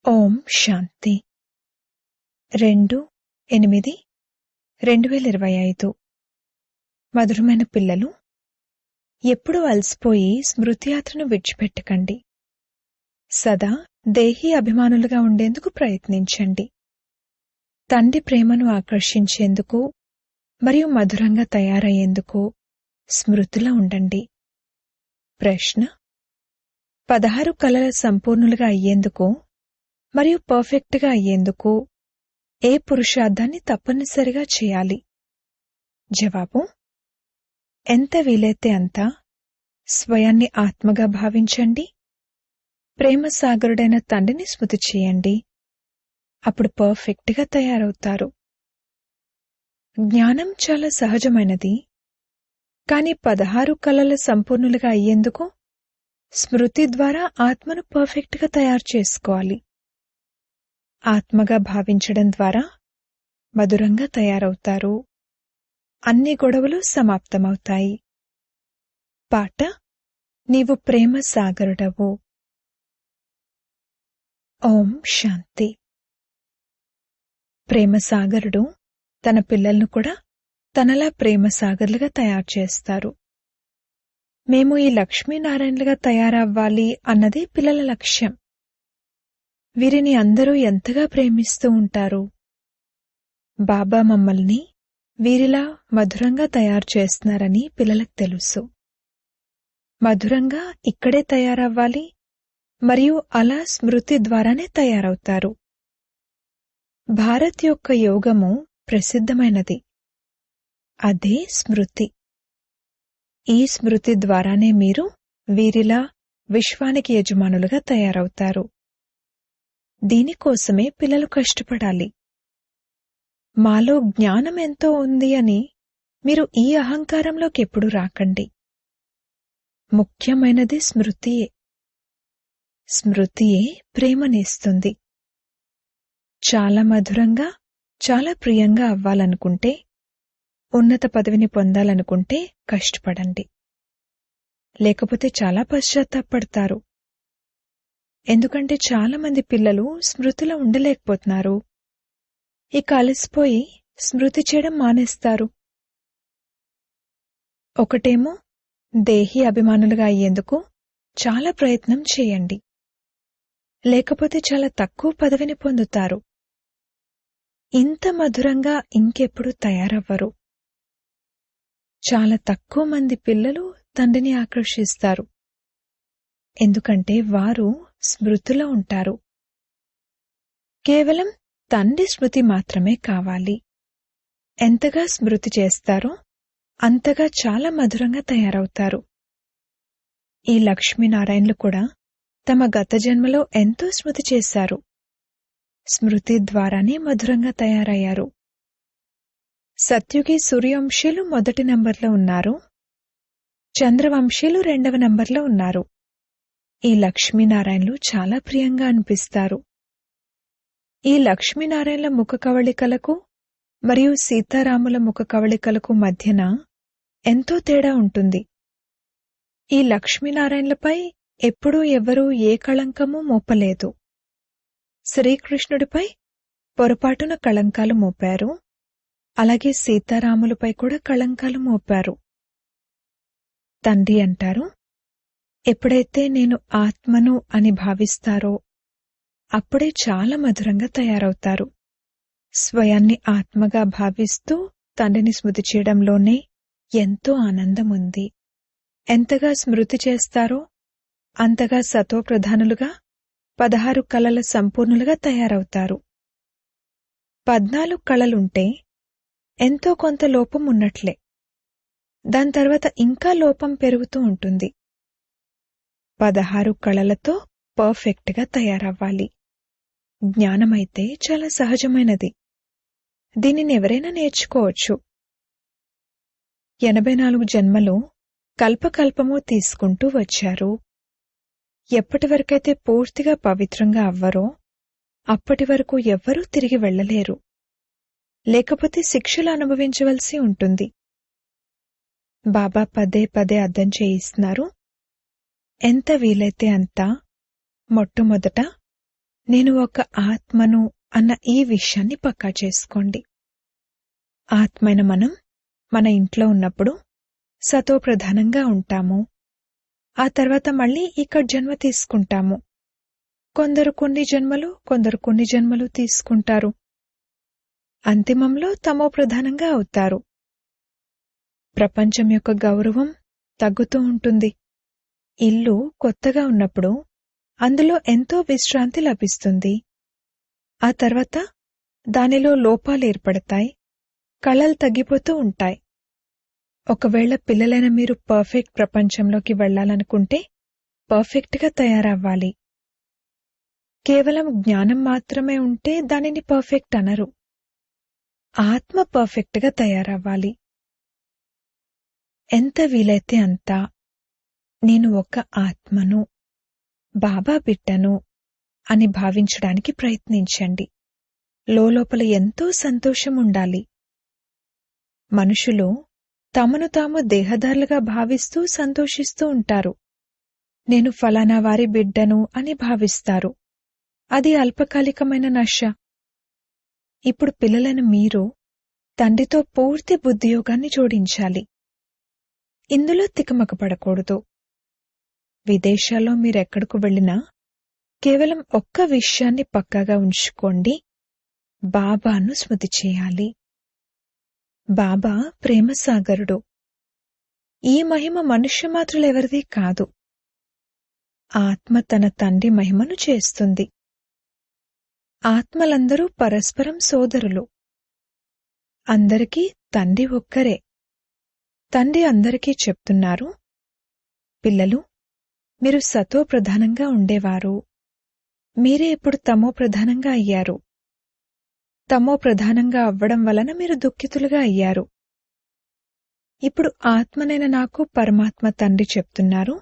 ఓం శాంతి 2/8/2025 మధురమైన పిల్లలు, ఎప్పుడూ అలసిపోయి స్మృతియాత్రను విడిచిపెట్టకండి. సదా దేహీ అభిమానులుగా ఉండేందుకు ప్రయత్నించండి. తండ్రి ప్రేమను ఆకర్షించేందుకు మరియు మధురంగా తయారయ్యేందుకు స్మృతిలో ఉండండి. ప్రశ్న: 16 కలల సంపూర్ణులుగా అయ్యేందుకు మరియు పర్ఫెక్ట్గా అయ్యేందుకు ఏ పురుషార్థాన్ని తప్పనిసరిగా చేయాలి? జవాబు: ఎంత వీలైతే అంత స్వయాన్ని ఆత్మగా భావించండి. ప్రేమ సాగరుడైన తండ్రిని స్మృతి చేయండి. అప్పుడు పర్ఫెక్ట్గా తయారవుతారు. జ్ఞానం చాలా సహజమైనది. కానీ 16 కలల సంపూర్ణులుగా అయ్యేందుకు స్మృతి ద్వారా ఆత్మను పర్ఫెక్ట్గా తయారు చేసుకోవాలి. ఆత్మగా భావించడం ద్వారా మధురంగా తయారవుతారు. అన్ని గొడవలు సమాప్తమవుతాయి. పాట: నీవు ప్రేమ సాగరుడవు. ఓం శాంతి. ప్రేమ సాగరుడు తన పిల్లలను కూడా తనలా ప్రేమ సాగర్లుగా తయారు చేస్తారు. మేము ఈ లక్ష్మీనారాయణలుగా తయారవ్వాలి అన్నదే పిల్లల లక్ష్యం. వీరిని అందరూ ఎంతగా ప్రేమిస్తూ ఉంటారు. బాబా మమ్మల్ని వీరిలా మధురంగా తయారు చేస్తున్నారని పిల్లలకు తెలుసు. మధురంగా ఇక్కడే తయారవ్వాలి మరియు అలా స్మృతి ద్వారానే తయారవుతారు. భారత్ యొక్క యోగము ప్రసిద్ధమైనది. అదే స్మృతి. ఈ స్మృతి ద్వారానే మీరు వీరిలా విశ్వానికి యజమానులుగా తయారవుతారు. దీనికోసమే పిల్లలు కష్టపడాలి. మాలో జ్ఞానం ఎంతో ఉంది అని మీరు ఈ అహంకారంలోకి ఎప్పుడూ రాకండి. ముఖ్యమైనది స్మృతియే. స్మృతియే ప్రేమనిస్తుంది. చాలా మధురంగా, చాలా ప్రియంగా అవ్వాలనుకుంటే, ఉన్నత పదవిని పొందాలనుకుంటే కష్టపడండి. లేకపోతే చాలా పశ్చాత్తాపడతారు. ఎందుకంటే చాలా మంది పిల్లలు స్మృతిలో ఉండలేకపోతున్నారు. ఇక అలసిపోయి స్మృతి చేయడం మానేస్తారు. ఒకటేమో దేహీ అభిమానులుగా అయ్యేందుకు చాలా ప్రయత్నం చేయండి. లేకపోతే చాలా తక్కువ పదవిని పొందుతారు. ఇంత మధురంగా ఇంకెప్పుడు తయారవ్వరు. చాలా తక్కువ మంది పిల్లలు తండ్రిని ఆకర్షిస్తారు. ఎందుకంటే వారు స్మృతిలో ఉంటారు. కేవలం తండ్రి స్మృతి మాత్రమే కావాలి. ఎంతగా స్మృతి చేస్తారో అంతగా చాలా మధురంగా తయారవుతారు. ఈ లక్ష్మీనారాయణలు కూడా తమ గత జన్మలో ఎంతో స్మృతి చేశారు. స్మృతి ద్వారానే మధురంగా తయారయ్యారు. సత్యుగి సూర్యవంశీయులు మొదటి నంబర్లో ఉన్నారు. చంద్రవంశీయులు 2వ నంబర్లో ఉన్నారు. ఈ లక్ష్మీనారాయణలు చాలా ప్రియంగా అనిపిస్తారు. ఈ లక్ష్మీనారాయణల ముఖ కవళికలకు మరియు సీతారాముల ముఖ కవళికలకు మధ్యన ఎంతో తేడా ఉంటుంది. ఈ లక్ష్మీనారాయణలపై ఎప్పుడూ ఎవరూ ఏ కళంకమూ మోపలేదు. శ్రీకృష్ణుడిపై పొరపాటున కళంకాలు మోపారు. అలాగే సీతారాములపై కూడా కళంకాలు మోపారు. తండ్రి అంటారు, ఎప్పుడైతే నేను ఆత్మను అని భావిస్తారో అప్పుడే చాలా మధురంగా తయారవుతారు. స్వయాన్ని ఆత్మగా భావిస్తూ తండ్రిని స్మృతి చేయడంలోనే ఎంతో ఆనందం ఉంది. ఎంతగా స్మృతి చేస్తారో అంతగా సతోప్రధానులుగా 16 కళల సంపూర్ణులుగా తయారవుతారు. 14 కళలుంటే ఎంతో కొంత లోపం ఉన్నట్లే. దాని తర్వాత ఇంకా లోపం పెరుగుతూ ఉంటుంది. 16 కళలతో పర్ఫెక్ట్గా తయారవ్వాలి. జ్ఞానమైతే చాలా సహజమైనది. దీనిని ఎవరైనా నేర్చుకోవచ్చు. 84 జన్మలో కల్పకల్పము తీసుకుంటూ వచ్చారు. ఎప్పటి వరకైతే పూర్తిగా పవిత్రంగా అవ్వరో అప్పటి వరకు ఎవ్వరూ తిరిగి వెళ్లలేరు. లేకపోతే శిక్షలు అనుభవించవలసి ఉంటుంది. బాబా పదే పదే అర్థం చేయిస్తున్నారు. ఎంత వీలైతే అంత మొట్టమొదట నేను ఒక ఆత్మను అన్న ఈ విషయాన్ని పక్కా చేసుకోండి. ఆత్మైన మనం మన ఇంట్లో ఉన్నప్పుడు సతోప్రధానంగా ఉంటాము. ఆ తర్వాత మళ్ళీ ఇక్కడ జన్మ తీసుకుంటాము. కొందరు కొన్ని జన్మలు, కొందరు కొన్ని జన్మలు తీసుకుంటారు. అంతిమంలో తమోప్రధానంగా అవుతారు. ప్రపంచం యొక్క గౌరవం తగ్గుతూ ఉంటుంది. ఇల్లు కొత్తగా ఉన్నప్పుడు అందులో ఎంతో విశ్రాంతి లభిస్తుంది. ఆ తర్వాత దానిలో లోపాలు ఏర్పడతాయి, కళలు తగ్గిపోతూ ఉంటాయి. ఒకవేళ పిల్లలైన మీరు పర్ఫెక్ట్ ప్రపంచంలోకి వెళ్లాలనుకుంటే పర్ఫెక్ట్గా తయారవ్వాలి. కేవలం జ్ఞానం మాత్రమే ఉంటే దానిని పర్ఫెక్ట్ అనరు. ఆత్మ పర్ఫెక్ట్గా తయారవ్వాలి. ఎంత వీలైతే అంత నేను ఒక ఆత్మను, బాబా బిడ్డను అని భావించడానికి ప్రయత్నించండి. లోపల ఎంతో సంతోషం ఉండాలి. మనుషులు తమను తాము దేహదారులుగా భావిస్తూ సంతోషిస్తూ ఉంటారు. నేను ఫలానా వారి బిడ్డను అని భావిస్తారు. అది అల్పకాలికమైన నశ. ఇప్పుడు పిల్లలను మీరు తండ్రితో పూర్తి బుద్ధియోగాన్ని జోడించాలి. ఇందులో తికమకపడకూడదు. విదేశాల్లో మీరెక్కడకు వెళ్ళినా కేవలం ఒక్క విషయాన్ని పక్కాగా ఉంచుకోండి, బాబాను స్మృతి చేయాలి. బాబా ప్రేమసాగరుడు. ఈ మహిమ మనుష్యమాత్రులెవరిది కాదు. ఆత్మ తన తండ్రి మహిమను చేస్తుంది. ఆత్మలందరూ పరస్పరం సోదరులు. అందరికీ తండ్రి ఒక్కరే. తండ్రి అందరికీ చెప్తున్నారు, పిల్లలు, మీరు సతోప్రధానంగా ఉండేవారు. మీరే ఇప్పుడు తమోప్రధానంగా అయ్యారు. తమోప్రధానంగా అవ్వడం వలన మీరు దుఃఖితులుగా అయ్యారు. ఇప్పుడు ఆత్మనైన నాకు పరమాత్మ తండ్రి చెప్తున్నారు,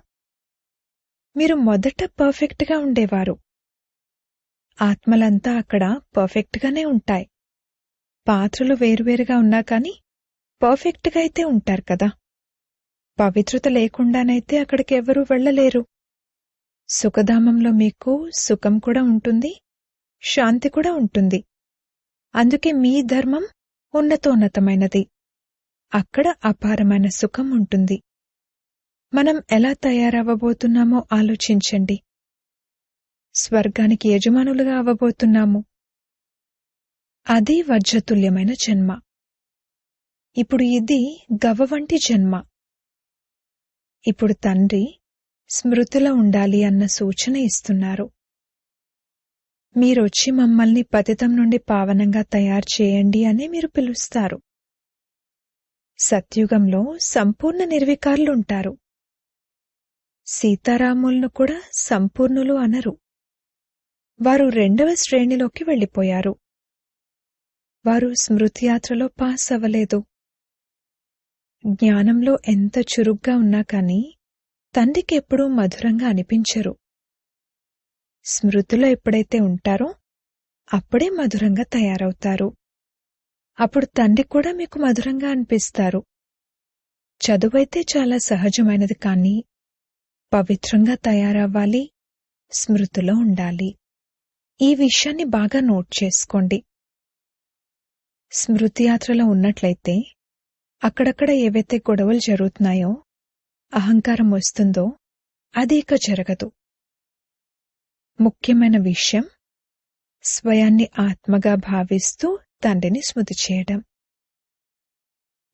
మీరు మొదట పర్ఫెక్ట్గా ఉండేవారు. ఆత్మలంతా అక్కడ పర్ఫెక్ట్గానే ఉంటాయి. పాత్రలు వేరువేరుగా ఉన్నా కాని పర్ఫెక్ట్గా అయితే ఉంటారు కదా. పవిత్రత లేకుండానైతే అక్కడికెవ్వరూ వెళ్లలేరు. సుఖధామంలో మీకు సుఖం కూడా ఉంటుంది, శాంతి కూడా ఉంటుంది. అందుకే మీ ధర్మం ఉన్నతోన్నతమైనది. అక్కడ అపారమైన సుఖం ఉంటుంది. మనం ఎలా తయారవ్వబోతున్నామో ఆలోచించండి. స్వర్గానికి యజమానులుగా అవ్వబోతున్నాము. అది వజ్రతుల్యమైన జన్మ. ఇప్పుడు ఇది గవ్వ వంటి జన్మ. ఇప్పుడు తండ్రి స్మృతిలో ఉండాలి అన్న సూచన ఇస్తున్నారు. మీరొచ్చి మమ్మల్ని పతితం నుండి పావనంగా తయారు చేయండి అని మీరు పిలుస్తారు. సత్యుగంలో సంపూర్ణ నిర్వికారులుంటారు. సీతారాములను కూడా సంపూర్ణులు అనరు. వారు 2వ శ్రేణిలోకి వెళ్లిపోయారు. వారు స్మృతియాత్రలో పాస్ అవ్వలేదు. జ్ఞానంలో ఎంత చురుగ్గా ఉన్నా కాని తండ్రికి ఎప్పుడూ మధురంగా అనిపించరు. స్మృతిలో ఎప్పుడైతే ఉంటారో అప్పుడే మధురంగా తయారవుతారు. అప్పుడు తండ్రి కూడా మీకు మధురంగా అనిపిస్తారు. చదువైతే చాలా సహజమైనది, కానీ పవిత్రంగా తయారవ్వాలి, స్మృతిలో ఉండాలి. ఈ విషయాన్ని బాగా నోట్ చేసుకోండి. స్మృతియాత్రలో ఉన్నట్లయితే అక్కడక్కడ ఏవైతే గొడవలు జరుగుతున్నాయో, అహంకారం వస్తుందో అది ఇక జరగదు. ముఖ్యమైన విషయం స్వయాన్ని ఆత్మగా భావిస్తూ తండ్రిని స్మృతి చేయడం.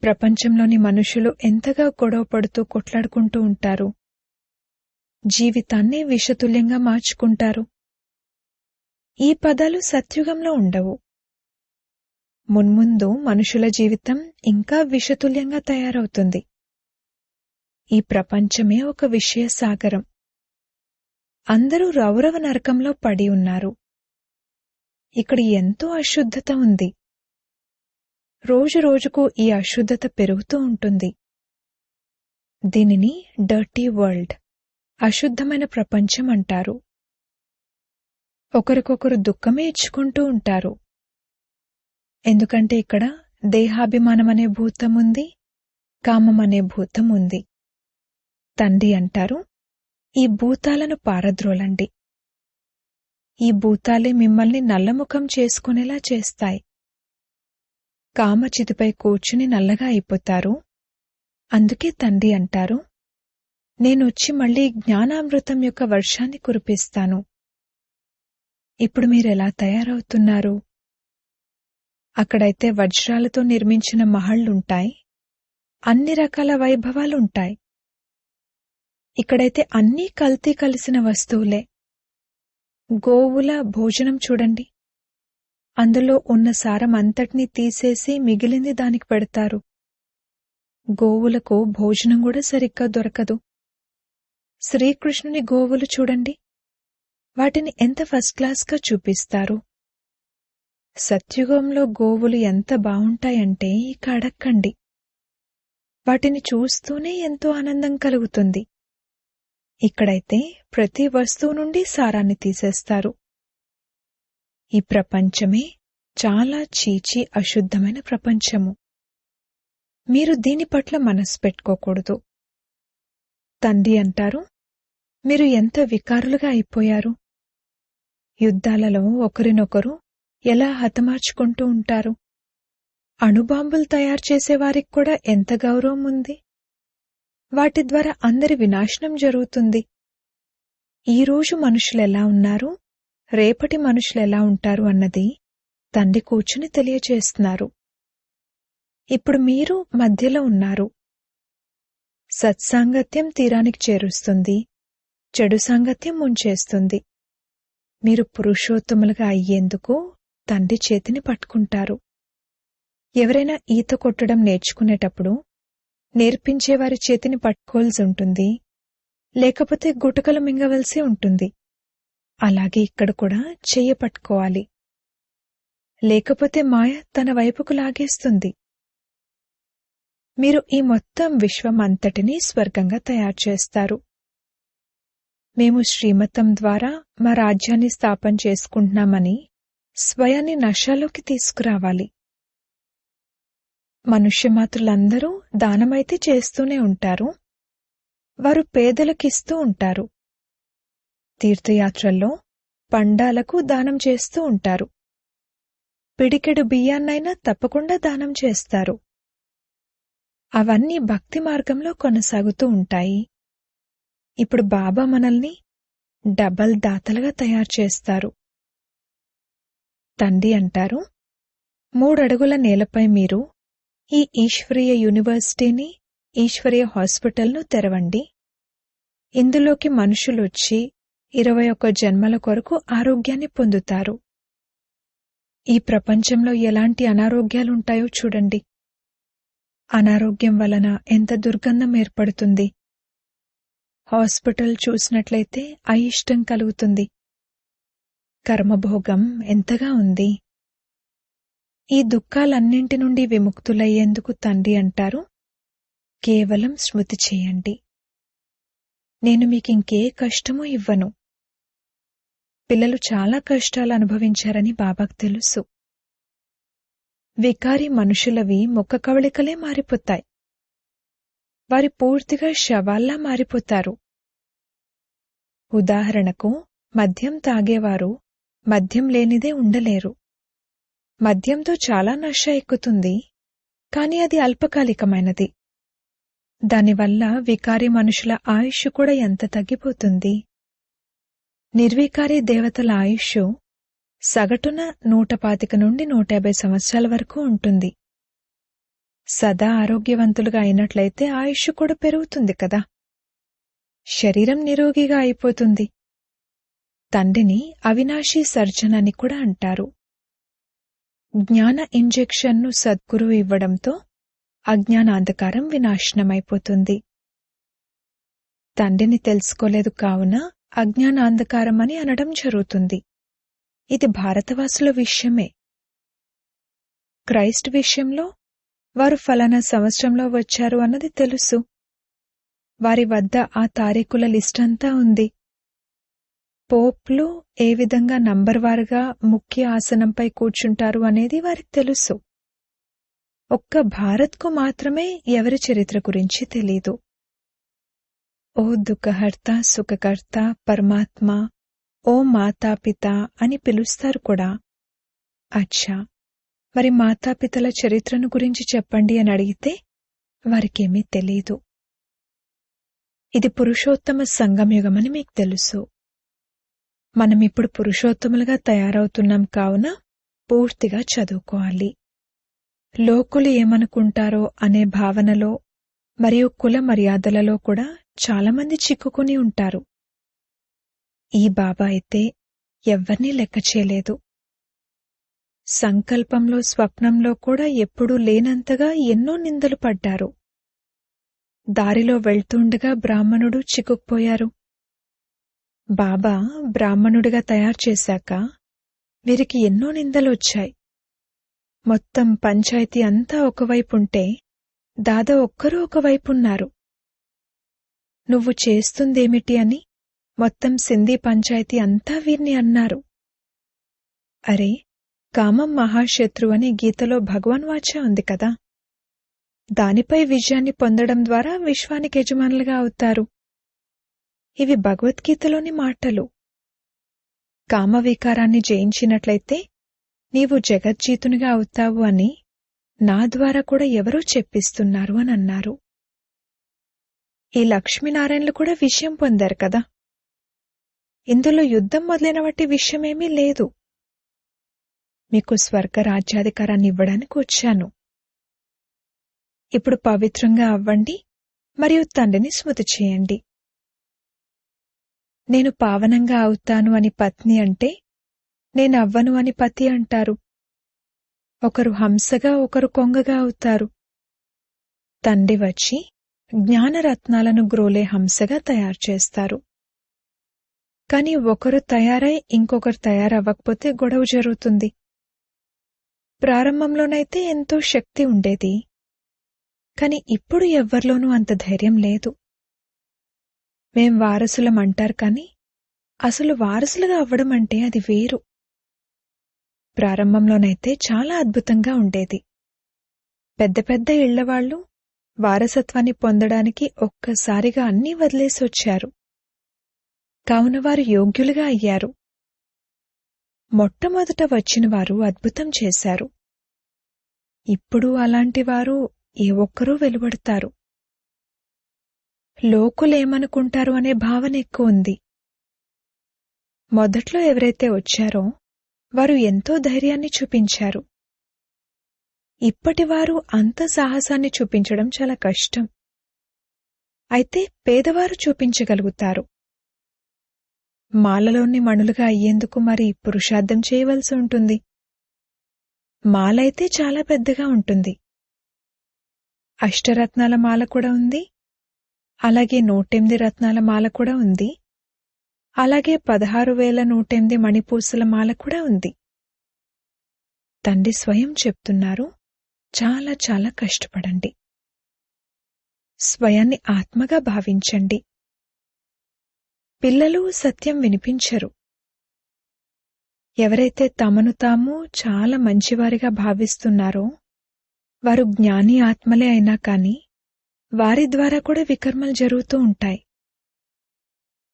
ప్రపంచంలోని మనుషులు ఎంతగా గొడవ పడుతూ కొట్లాడుకుంటూ ఉంటారు. జీవితాన్ని విషతుల్యంగా మార్చుకుంటారు. ఈ పదాలు సత్యుగంలో ఉండవు. మున్ముందు మనుషుల జీవితం ఇంకా విషతుల్యంగా తయారవుతుంది. ఈ ప్రపంచమే ఒక విషయ సాగరం. అందరూ రౌరవ నరకంలో పడి ఉన్నారు. ఇక్కడ ఎంతో అశుద్ధత ఉంది. రోజురోజుకు ఈ అశుద్ధత పెరుగుతూ ఉంటుంది. దీనిని డర్టీ వరల్డ్, అశుద్ధమైన ప్రపంచం అంటారు. ఒకరికొకరు దుఃఖమే ఇచ్చుకుంటూ ఉంటారు. ఎందుకంటే ఇక్కడ దేహాభిమానమనే భూతం ఉంది, కామమనే భూతం ఉంది. తండ్రి అంటారు, ఈ భూతాలను పారద్రోలండి. ఈ భూతాలే మిమ్మల్ని నల్లముఖం చేసుకునేలా చేస్తాయి. కామచితిపై కూర్చుని నల్లగా అయిపోతారు. అందుకే తండ్రి అంటారు, నేనొచ్చి మళ్లీ జ్ఞానామృతం యొక్క వర్షాన్ని కురిపిస్తాను. ఇప్పుడు మీరెలా తయారవుతున్నారు? అక్కడైతే వజ్రాలతో నిర్మించిన మహళ్లుంటాయి, అన్ని రకాల వైభవాలుంటాయి. ఇక్కడైతే అన్నీ కల్తీ కలిసిన వస్తువులే. గోవుల భోజనం చూడండి, అందులో ఉన్న సారం అంతటినీ తీసేసి మిగిలింది దానికి పెడతారు. గోవులకు భోజనం కూడా సరిగ్గా దొరకదు. శ్రీకృష్ణుని గోవులు చూడండి, వాటిని ఎంత ఫస్ట్ క్లాస్గా చూపిస్తారు. సత్యుగంలో గోవులు ఎంత బావుంటాయంటే ఇక అడక్కండి. వాటిని చూస్తూనే ఎంతో ఆనందం కలుగుతుంది. ఇక్కడైతే ప్రతి వస్తువు నుండి సారాన్ని తీసేస్తారు. ఈ ప్రపంచమే చాలా చీచి అశుద్ధమైన ప్రపంచము. మీరు దీని పట్ల మనసు పెట్టుకోకూడదు. తండ్రి అంటారు, మీరు ఎంత వికారులుగా అయిపోయారు. యుద్ధాలలో ఒకరినొకరు ఎలా హతమార్చుకుంటూ ఉంటారు. అణుబాంబులు తయారు చేసేవారికి కూడా ఎంత గౌరవం ఉంది. వాటి ద్వారా అందరి వినాశనం జరుగుతుంది. ఈరోజు మనుషులెలా ఉన్నారు, రేపటి మనుషులెలా ఉంటారు అన్నది తండ్రి కూర్చుని తెలియచేస్తున్నారు. ఇప్పుడు మీరు మధ్యలో ఉన్నారు. సత్సాంగత్యం తీరానికి చేరుస్తుంది, చెడు సాంగత్యం ముంచేస్తుంది. మీరు పురుషోత్తములుగా అయ్యేందుకు తండ్రి చేతిని పట్టుకుంటారు. ఎవరైనా ఈత కొట్టడం నేర్చుకునేటప్పుడు నేర్పించేవారి చేతిని పట్టుకోవాల్సి ఉంటుంది, లేకపోతే గుటకలు మింగవలసి ఉంటుంది. అలాగే ఇక్కడ కూడా చెయ్య పట్టుకోవాలి, లేకపోతే మాయ తన వైపుకు లాగేస్తుంది. మీరు ఈ మొత్తం విశ్వం అంతటినీ స్వర్గంగా తయారు చేస్తారు. మేము శ్రీమతం ద్వారా మా రాజ్యాన్ని స్థాపన చేసుకుంటున్నామని స్వయాన్ని నశాలోకి తీసుకురావాలి. మనుష్యమాతృలందరూ దానమైతే చేస్తూనే ఉంటారు. వారు పేదలకిస్తూ ఉంటారు. తీర్థయాత్రల్లో పండాలకు దానం చేస్తూ ఉంటారు. పిడికెడు బియ్యాన్నైనా తప్పకుండా దానం చేస్తారు. అవన్నీ భక్తి మార్గంలో కొనసాగుతూ ఉంటాయి. ఇప్పుడు బాబా మనల్ని డబల్ దాతలుగా తయారు చేస్తారు. తండ్రి అంటారు, 3 అడుగుల నేలపై మీరు ఈ ఈశ్వరీయ యూనివర్సిటీని, ఈశ్వరీయ హాస్పిటల్ను తెరవండి. ఇందులోకి మనుషులొచ్చి 21 జన్మల కొరకు ఆరోగ్యాన్ని పొందుతారు. ఈ ప్రపంచంలో ఎలాంటి అనారోగ్యాలుంటాయో చూడండి. అనారోగ్యం వలన ఎంత దుర్గంధం ఏర్పడుతుంది. హాస్పిటల్ చూసినట్లయితే అయిష్టం కలుగుతుంది. కర్మభోగం ఎంతగా ఉంది. ఈ దుఃఖాలన్నింటి నుండి విముక్తులయ్యేందుకు తండ్రి అంటారు, కేవలం స్మృతి చేయండి. నేను మీకింకే కష్టమూ ఇవ్వను. పిల్లలు చాలా కష్టాలు అనుభవించారని బాబాకు తెలుసు. వికారి మనుషులవి ముఖ కవళికలే మారిపోతాయి. వారి పూర్తిగా శవాల్లా మారిపోతారు. ఉదాహరణకు మద్యం తాగేవారు మద్యం లేనిదే ఉండలేరు. మద్యంతో చాలా నష ఎక్కుతుంది, కాని అది అల్పకాలికమైనది. దానివల్ల వికారి మనుషుల ఆయుష్ కూడా ఎంత తగ్గిపోతుంది. నిర్వికారి దేవతల ఆయుష్ సగటున 125 నుండి 150 సంవత్సరాల వరకు ఉంటుంది. సదా ఆరోగ్యవంతులుగా అయినట్లయితే ఆయుష్ కూడా పెరుగుతుంది కదా. శరీరం నిరోగిగా అయిపోతుంది. తండ్రిని అవినాశీ సర్జన్ అని కూడా అంటారు. జ్ఞాన ఇంజెక్షన్ను సద్గురువు ఇవ్వడంతో అజ్ఞానాంధకారం వినాశనమైపోతుంది. తండ్రిని తెలుసుకోలేదు కావున అజ్ఞానాంధకారం అని అనడం జరుగుతుంది. ఇది భారతవాసుల విషయమే. క్రైస్ట్ విషయంలో వారు ఫలానా సంవత్సరంలో వచ్చారు అన్నది తెలుసు. వారి వద్ద ఆ తారీఖుల లిస్టంతా ఉంది. పోప్లు ఏ విధంగా నంబర్వారుగా ముఖ్య ఆసనంపై కూర్చుంటారు అనేది వారికి తెలుసు. ఒక్క భారత్కు మాత్రమే ఎవరి చరిత్ర గురించి తెలీదు. ఓ దుఃఖహర్త సుఖకర్త పరమాత్మ, ఓ మాతాపిత అని పిలుస్తారు కూడా. అచ్చా, మరి మాతాపితల చరిత్రను గురించి చెప్పండి అని అడిగితే వారికేమీ తెలీదు. ఇది పురుషోత్తమ సంగమయుగమని మీకు తెలుసు. మనమిప్పుడు పురుషోత్తములుగా తయారవుతున్నాం కావున పూర్తిగా చదువుకోవాలి. లోకులు ఏమనుకుంటారో అనే భావనలో మరియు కుల మర్యాదలలో కూడా చాలామంది చిక్కుకుని ఉంటారు. ఈ బాబా అయితే ఎవ్వర్నీ లెక్క చేయలేదు. సంకల్పంలో స్వప్నంలో కూడా ఎప్పుడూ లేనంతగా ఎన్నో నిందలు పడ్డారు. దారిలో వెళ్తుండగా బ్రాహ్మణుడు చిక్కుకుపోయారు. బాబా బ్రాహ్మణుడిగా తయారు చేశాక వీరికి ఎన్నో నిందలొచ్చాయి. మొత్తం పంచాయతీ అంతా ఒకవైపుంటే దాదా ఒక్కరూ ఒకవైపున్నారు. నువ్వు చేస్తుందేమిటి అని మొత్తం సింధీ పంచాయతీ అంతా వీరిని అన్నారు. అరే, కామం మహాశత్రు అని గీతలో భగవాన్ వాచ ఉంది కదా. దానిపై విజయాన్ని పొందడం ద్వారా విశ్వానికి యజమానులుగా అవుతారు. ఇవి భగవద్గీతలోని మాటలు. కామవికారాన్ని జయించినట్లయితే నీవు జగజ్జీతునిగా అవుతావు అని నా ద్వారా కూడా ఎవరో చెప్పిస్తున్నారు అని అన్నారు. ఈ లక్ష్మీనారాయణలు కూడా విషయం పొందారు కదా. ఇందులో యుద్ధం మొదలైన వంటి విషయమేమీ లేదు. మీకు స్వర్గ రాజ్యాధికారాన్ని ఇవ్వడానికి వచ్చాను. ఇప్పుడు పవిత్రంగా అవ్వండి మరియు తండ్రిని స్మృతి చేయండి. నేను పావనంగా అవుతాను అని పత్ని అంటే, నేను అవ్వను అని పతి అంటారు. ఒకరు హంసగా ఒకరు కొంగగా అవుతారు. తండ్రి వచ్చి జ్ఞానరత్నాలను గ్రోలే హంసగా తయారు చేస్తారు. కాని ఒకరు తయారై ఇంకొకరు తయారవ్వకపోతే గొడవ జరుగుతుంది. ప్రారంభంలోనైతే ఎంతో శక్తి ఉండేది. కాని ఇప్పుడు ఎవ్వర్లోనూ అంత ధైర్యం లేదు. మేం వారసులం అంటారు కాని అసలు వారసులుగా అవ్వడం అంటే అది వేరు. ప్రారంభంలోనైతే చాలా అద్భుతంగా ఉండేది. పెద్ద పెద్ద ఇళ్లవాళ్లు వారసత్వాన్ని పొందడానికి ఒక్కసారిగా అన్నీ వదిలేసొచ్చారు. కావున వారు యోగ్యులుగా అయ్యారు. మొట్టమొదట వచ్చినవారు అద్భుతం చేశారు. ఇప్పుడు అలాంటివారు ఏ ఒక్కరూ వెలువడతారు. లోకులేమనుకుంటారు అనే భావన ఎక్కువ ఉంది. మొదట్లో ఎవరైతే వచ్చారో వారు ఎంతో ధైర్యాన్ని చూపించారు. ఇప్పటివారు అంత సాహసాన్ని చూపించడం చాలా కష్టం. అయితే పేదవారు చూపించగలుగుతారు. మాలలోని మణులుగా అయ్యేందుకు మరి పురుషార్థం చేయవలసి ఉంటుంది. మాలైతే చాలా పెద్దగా ఉంటుంది. అష్టరత్నాల మాల కూడా ఉంది. అలాగే 108 రత్నాల మాల కూడా ఉంది. అలాగే 16,108 మణిపూసల మాల కూడా ఉంది. తండ్రి స్వయం చెప్తున్నారు, చాలా చాలా కష్టపడండి. స్వయాన్ని ఆత్మగా భావించండి. పిల్లలు సత్యం వినిపించరు. ఎవరైతే తమను తాము చాలా మంచివారిగా భావిస్తున్నారో వారు జ్ఞాని ఆత్మలే అయినా కాని వారి ద్వారా కూడా వికర్మలు జరుగుతూ ఉంటాయి.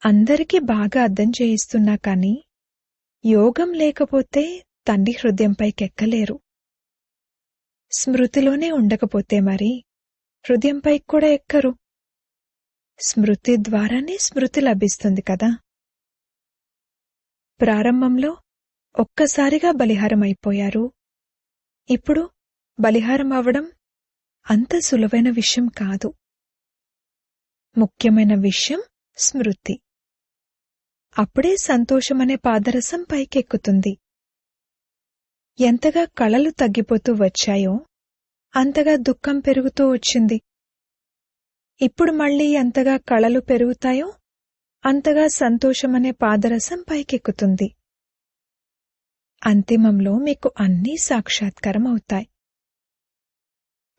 అందరికీ బాగా అర్థం చేయిస్తున్నా కాని యోగం లేకపోతే తండ్రి హృదయంపైకెక్కలేరు. స్మృతిలోనే ఉండకపోతే మరి హృదయంపైకి కూడా ఎక్కరు. స్మృతి ద్వారానే స్మృతి లభిస్తుంది కదా. ప్రారంభంలో ఒక్కసారిగా బలిహారం అయిపోయారు. ఇప్పుడు బలిహారం అవ్వడం అంత సులువైన విషయం కాదు. ముఖ్యమైన విషయం స్మృతి. అప్పుడే సంతోషమనే పాదరసం పైకెక్కుతుంది. ఎంతగా కళలు తగ్గిపోతూ వచ్చాయో అంతగా దుఃఖం పెరుగుతూ వచ్చింది. ఇప్పుడు మళ్లీ ఎంతగా కళలు పెరుగుతాయో అంతగా సంతోషమనే పాదరసం పైకెక్కుతుంది. అంతిమంలో మీకు అన్నీ సాక్షాత్కారం అవుతాయి.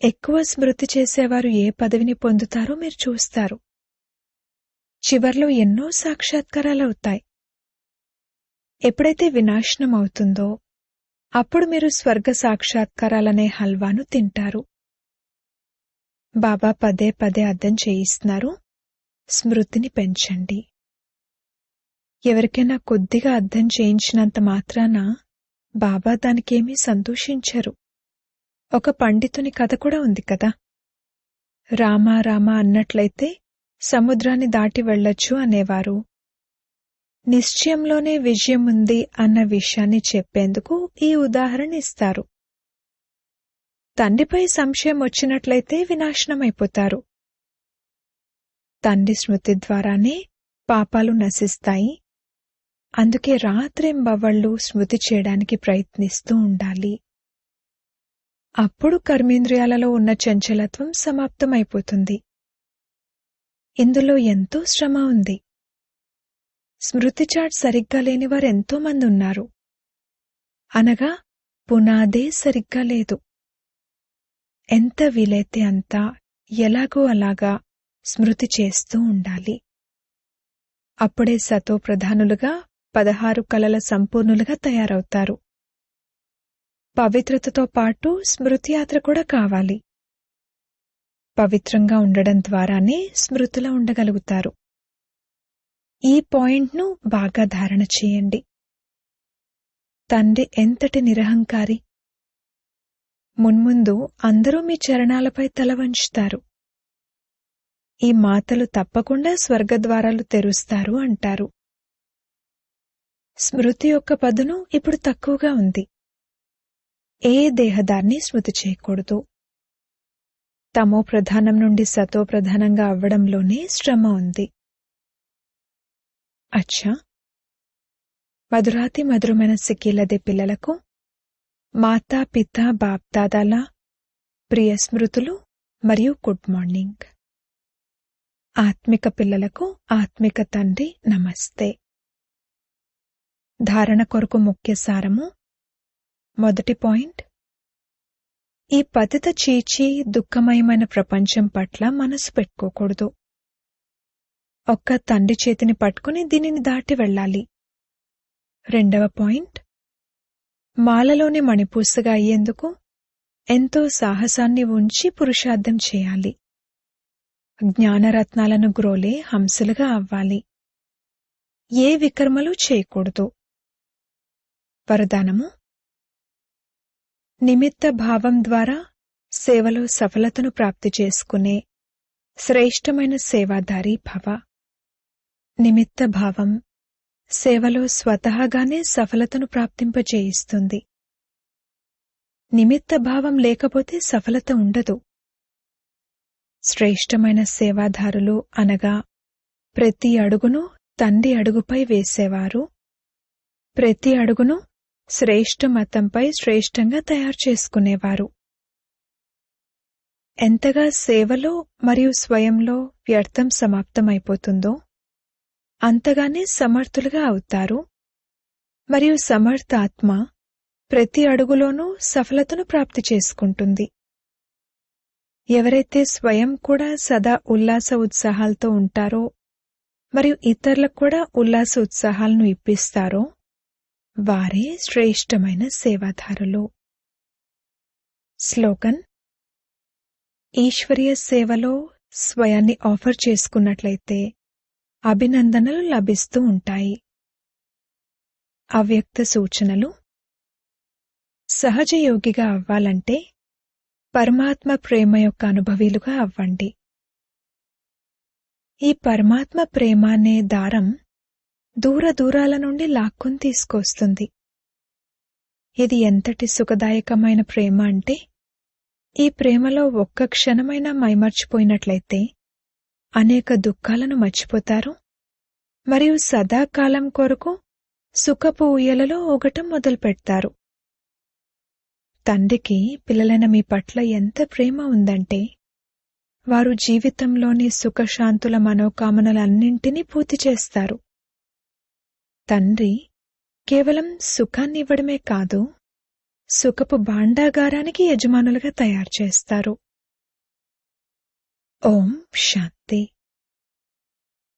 ఎక్కువ స్మృతి చేసేవారు ఏ పదవిని పొందుతారో మీరు చూస్తారు. చివర్లో ఎన్నో సాక్షాత్కారాలవుతాయి. ఎప్పుడైతే వినాశనం అవుతుందో అప్పుడు మీరు స్వర్గ సాక్షాత్కారాలనే హల్వాను తింటారు. బాబా పదే పదే అర్థం చేయిస్తున్నారు, స్మృతిని పెంచండి. ఎవరికైనా కొద్దిగా అర్థం చేయించినంత మాత్రాన బాబా దానికేమీ సంతోషించరు. ఒక పండితుని కథ కూడా ఉంది కదా. రామా రామా అన్నట్లయితే సముద్రాన్ని దాటి వెళ్ళొచ్చు అనేవారు. నిశ్చయంలోనే విజయం ఉంది అన్న విషయాన్ని చెప్పేందుకు ఈ ఉదాహరణ ఇస్తారు. తండ్రిపై సంశయం వచ్చినట్లయితే వినాశనమైపోతారు. తండ్రి స్మృతి ద్వారానే పాపాలు నశిస్తాయి. అందుకే రాత్రింబవళ్ళు స్మృతి చేయడానికి ప్రయత్నిస్తూ ఉండాలి. అప్పుడు కర్మేంద్రియాలలో ఉన్న చంచలత్వం సమాప్తమైపోతుంది. ఇందులో ఎంతో శ్రమ ఉంది. స్మృతి చాట్ సరిగ్గా లేని వారెంతో మంది ఉన్నారు. అనగా పునాదే సరిగ్గా లేదు. ఎంత వీలైతే అంత ఎలాగో అలాగా స్మృతి చేస్తూ ఉండాలి. అప్పుడే సతో ప్రధానులుగా 16 కళల సంపూర్ణులుగా తయారవుతారు. పవిత్రతతో పాటు స్మృతియాత్ర కూడా కావాలి. పవిత్రంగా ఉండడం ద్వారానే స్మృతిలో ఉండగలుగుతారు. ఈ పాయింట్ను బాగా ధారణ చేయండి. తండ్రి ఎంతటి నిరహంకారి! మున్ముందు అందరూ మీ చరణాలపై తల వంచుతారు. ఈ మాతలు తప్పకుండా స్వర్గద్వారాలు తెరుస్తారు అంటారు. స్మృతి యొక్క పదును ఇప్పుడు తక్కువగా ఉంది. ఏ దేహదాన్ని స్మృతి చేయకూడదు. తమో ప్రధానం నుండి సతో ప్రధానంగా అవ్వడంలోనే శ్రమ ఉంది. అచ్చా, మధురాతి మధురమైన సిక్కిలదే పిల్లలకు మాతా పిత బాప్దాదాల ప్రియ స్మృతులు మరియు గుడ్ మార్నింగ్. ఆత్మిక పిల్లలకు ఆత్మిక తండ్రి నమస్తే. ధారణ కొరకు ముఖ్య సారము. మొదటి పాయింట్, ఈ పతిత చీచి దుఃఖమయమైన ప్రపంచం పట్ల మనసు పెట్టుకోకూడదు. ఒక్క తండ్రి చేతిని పట్టుకుని దీనిని దాటి వెళ్ళాలి. రెండవ పాయింట్, మాలలోని మణిపూసగా అయ్యేందుకు ఎంతో సాహసాన్ని ఉంచి పురుషార్థం చేయాలి. జ్ఞానరత్నాలను గ్రోలే హంసలుగా అవ్వాలి. ఏ వికర్మలు చేయకూడదు. వరదానము, నిమిత్త భావం ద్వారా సేవలో సఫలతను ప్రాప్తి చేసుకునే శ్రేష్టమైన సేవాదారి భవ. నిమిత్త భావం సేవలో స్వతహాగానే సఫలతను ప్రాప్తింపజేయిస్తుంది. నిమిత్త భావం లేకపోతే సఫలత ఉండదు. శ్రేష్టమైన సేవాదారులు అనగా ప్రతి అడుగును తండ్రి అడుగుపై వేసేవారు, ప్రతి అడుగును శ్రేష్ఠ మతంపై శ్రేష్టంగా తయారు చేసుకునేవారు. ఎంతగా సేవలో మరియు స్వయంలో వ్యర్థం సమాప్తమైపోతుందో అంతగానే సమర్థులుగా అవుతారు. మరియు సమర్థ ఆత్మ ప్రతి అడుగులోనూ సఫలతను ప్రాప్తి చేసుకుంటుంది. ఎవరైతే స్వయం కూడా సదా ఉల్లాస ఉత్సాహాలతో ఉంటారో మరియు ఇతరులకు కూడా ఉల్లాస ఉత్సాహాలను ఇప్పిస్తారో వారే శ్రేష్టమైన సేవాదారులు. స్లోగన్: ఈశ్వరీయ సేవలో స్వయాన్ని ఆఫర్ చేసుకున్నట్లయితే అభినందనలు లభిస్తూ ఉంటాయి. అవ్యక్త సూచనలు: సహజ యోగిగా అవ్వాలంటే పరమాత్మ ప్రేమ యొక్క అనుభవీలుగా అవ్వండి. ఈ పరమాత్మ ప్రేమ అనే దారం దూర దూరాల నుండి లాక్కుని తీసుకొస్తుంది. ఇది ఎంతటి సుఖదాయకమైన ప్రేమ అంటే, ఈ ప్రేమలో ఒక్క క్షణమైనా మైమర్చిపోయినట్లయితే అనేక దుఃఖాలను మర్చిపోతారు మరియు సదాకాలం కొరకు సుఖపు ఊయలలో ఊగటం మొదలుపెడతారు. తండ్రికి పిల్లలైన మీ పట్ల ఎంత ప్రేమ ఉందంటే, వారు జీవితంలోని సుఖశాంతుల మనోకామనలన్నింటినీ పూర్తి చేస్తారు. తండ్రి కేవలం సుఖాన్నివ్వడమే కాదు, సుఖపు భాండాగారానికి యజమానులుగా తయారు చేస్తారు. ఓం శాంతి.